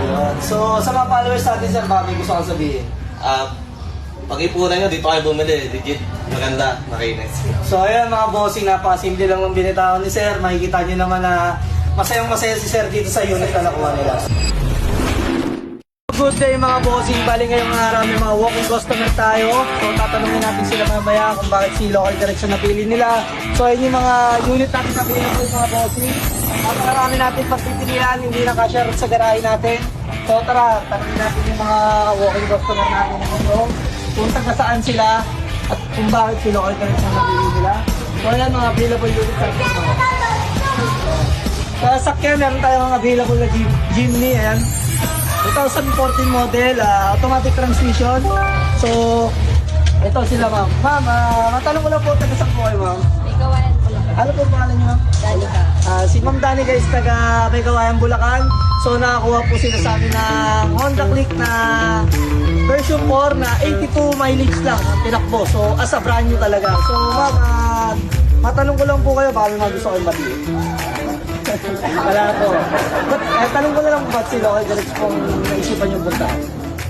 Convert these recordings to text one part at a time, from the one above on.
Yun. So, sa mga followers natin, sir, baka may gusto kang sabihin. Pag-ipunan nyo, dito kayo bumili. Legit, maganda, makinis. So, ayan mga bossing, napakasimple lang ng binitawan ni sir. Makikita nyo naman na masayang-masaya si sir dito sa unit na nakuha nila. Good day mga bossing. Bali ngayong araw may mga walking customer tayo. So tatanungin natin sila mamaya kung bakit si local direction napili nila. So ayun yung mga unit natin napili nila mga bossing. At marami natin pagpipilian, hindi na ka-share sa garahe natin. So tara, tanungin natin yung mga walking customer natin dito. Kung taga saan sila at kung bakit si local direction napili nila. So ayan mga available unit natin. Sa sakyan, meron tayong available na Jimny. Ayan. 2014 model, automatic transmission. So, ito sila ma'am. Ma'am, matanong ko lang po, taga saan po kayo ma'am? Bigawayan Bulacan. Ano po pangalan niyo ma'am? Danica. Si Ma'am Dani guys, taga Bigawayan Bulacan. So, nakakuha po sila sa amin ng Honda Click na version 4 na 82 mileage lang ang tinakbo. So, as a brand new talaga. So, ma'am, matanong ko lang po kayo, baka may mga gusto kayong batiin. Wala po. But, tanong ko na lang ba't si Local Direct kung naisipan yung punta?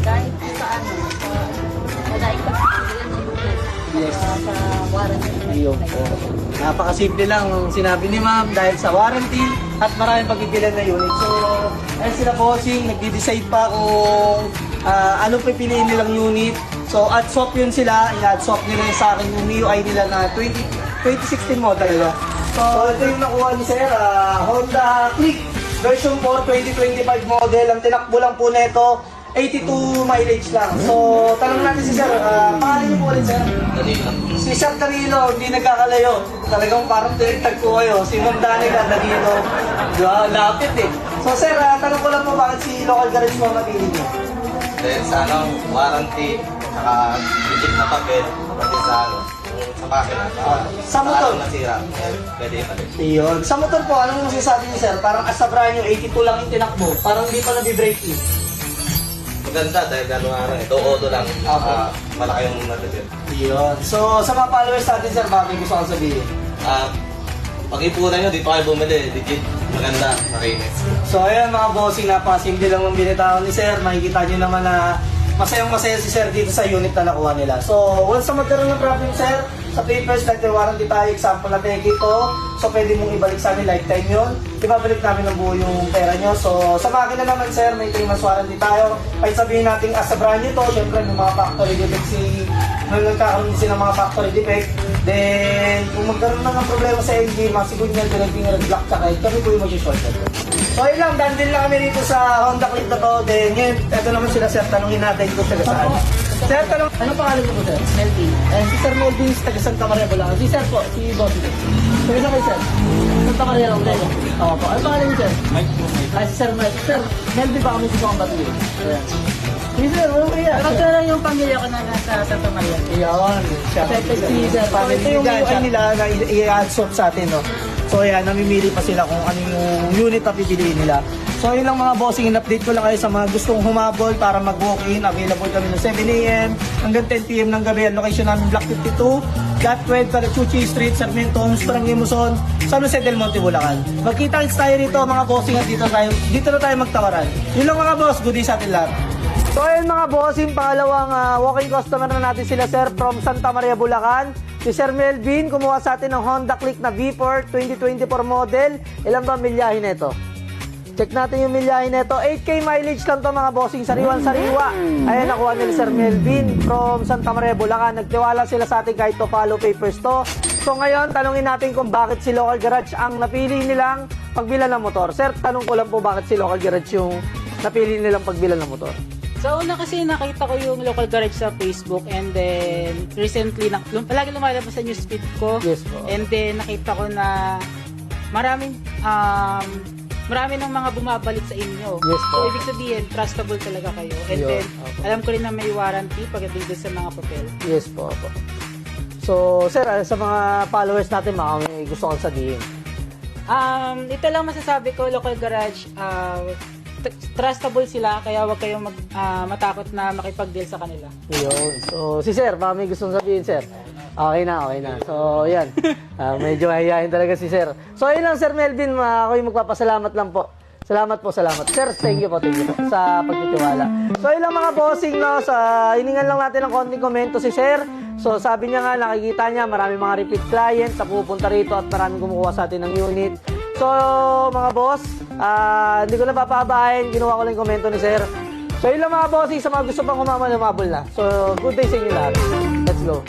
Dahil sa ano, sa dahil ka Yes. sa warranty. Ayun po. Napakasimple lang ang sinabi ni ma'am dahil sa warranty at maraming pagbibilan na unit. So, ayun sila bossing, nagdi-decide pa kung ano pipiliin nilang unit. So, at swap yun sila. I-add swap nila sa akin yung MIUI nila na 2016 model nila. So, ito yung nakuha ni Sir, Honda Click version 4 2025 model. Ang tinakbo lang po nito, 82 mileage lang. So, tanong natin si Sir, pangalan niyo po ulit Sir? Danilo. Si Sir Danilo, hindi nagkakalayo. Talagang parang tinagtag ko kayo. Si Ma'am Danica, Danilo. Lapit eh. So Sir, tanong ko lang po bakit si Local Garage mo napili niyo? Dahil sa warranty, saka legit na papel, pati sa sa makina. Sa motor? Nasira, pwede ipalit. Iyon. Sa motor po, anong masasabi niyo Sir? Parang as a brand new, 82 lang yung tinakbo. Parang hindi pa nabi-break in. Maganda dahil ito auto lang, malaki yung natitip. Iyon. So, sa mga followers natin Sir, baka may gusto kang sabihin? Pag-ipunan nyo, dito kayo bumili. Legit, maganda, makinis. So ayan mga bossing, napakasimple lang ng binitawan ni Sir. Makikita nyo naman na masayang-masaya si Sir dito sa unit na nakuha nila. So once na magkaroon ng problem Sir, sa papers, warranty tayo, example na tayo ito. So pwede mong ibalik sa amin, lifetime yun. Ibabalik namin ng buo yung pera nyo. So sa makina naman Sir, may 3 months warranty tayo. Kahit sabihin natin as a brand new to, syempre may mga factory defects nung nagkakaroon din ng mga factory defect. Then, kung magkaroon na ng problema sa engine, masigod niya pinag-finger block tsaka kami po yung mag-shortcut. So yun lang, dandil lang kami rito sa Honda Click na to. Then ngayon, eto naman sila Sir, tanongin natin kung taga saan. Sir, anong pangalan ko po Sir? Melvin. Si Sir Melvin, taga Santa Maria Bulacan. Si Sir po, si Boss. Taga saan kayo Sir? Santa Maria Bulacan. Oo po. Ano pangalan niyo Sir? Mike. Si Sir Mike. Sir, Melvin ba kami gusto kang batiin? Ayan. Si Sir, ano kaya? Ito na yung pamilya ko na nasa Santa Maria. Iyon. Si Sir, Ito yung UI nila na i-add-swap sa atin, no? So yan, namimili pa sila kung ano yung unit na pipiliin nila. So yun lang mga bossing, in-update ko lang kayo sa mga gustong humabol para mag-walk-in. Available kami ng 7 a.m. hanggang 10 p.m. ng gabi. Ang location namin, Block 52, Lot 12, Carachuchi Street, Sarmiento, Parang Limuson, San Jose del Monte, Bulacan. Magkita-kits tayo rito mga bossing at dito na tayo magtawaran. Yun lang mga boss, good day sa atin lahat. So ayun mga bossing, pangalawang walking customer na natin sila Sir from Santa Maria, Bulacan. Si Sir Melvin, kumuha sa atin ng Honda Click na V4 2024 model. Ilan ba milyahe nito? Check natin yung milyahe nito. 8K mileage lang to mga bossing, sariwan-sariwa. Ayan, nakuha nila Sir Melvin from Santa Maria, Bulacan. Nagtiwala sila sa atin kahit to follow papers to. So ngayon, tanungin natin kung bakit si Local Garage ang napili nilang pagbilan ng motor. Sir, tanong ko lang po bakit si Local Garage yung napili nilang pagbilan ng motor. So una kasi nakita ko yung Local Garage sa Facebook and then recently, palagi lumalabas sa newsfeed ko. Yes po. And then nakita ko na marami ng mga bumabalik sa inyo. Yes po. So ibig sabihin, trustable talaga kayo. And Yun, then, opo. alam ko rin na may warranty pagdating sa mga papel. Yes po. So Sir, sa mga followers natin, baka may gusto kong sabihin. Ito lang masasabi ko, Local Garage, trustable sila, kaya huwag kayong matakot na makipag-deal sa kanila. Yun. So, si Sir, baka may gustong sabihin, Sir. Okay na. So, yan. Medyo mahihayin talaga si Sir. So, ayun lang, Sir Melvin. Ako yung magpapasalamat lang po Salamat po, salamat. Sir, thank you po sa pagtitiwala. So, yun lang mga bossing, no? Sa hiningan lang natin ng konting komento si Sir. So, sabi niya nga, nakikita niya, marami mga repeat clients na pupunta rito at maraming kumukuha sa atin ng unit. So, mga boss, hindi ko na papahabahin. Ginawa ko lang yung komento ni Sir. So, yun lang mga bossing. Sa mga gusto pang humabol na. So, good day sa inyo lahat. Let's go.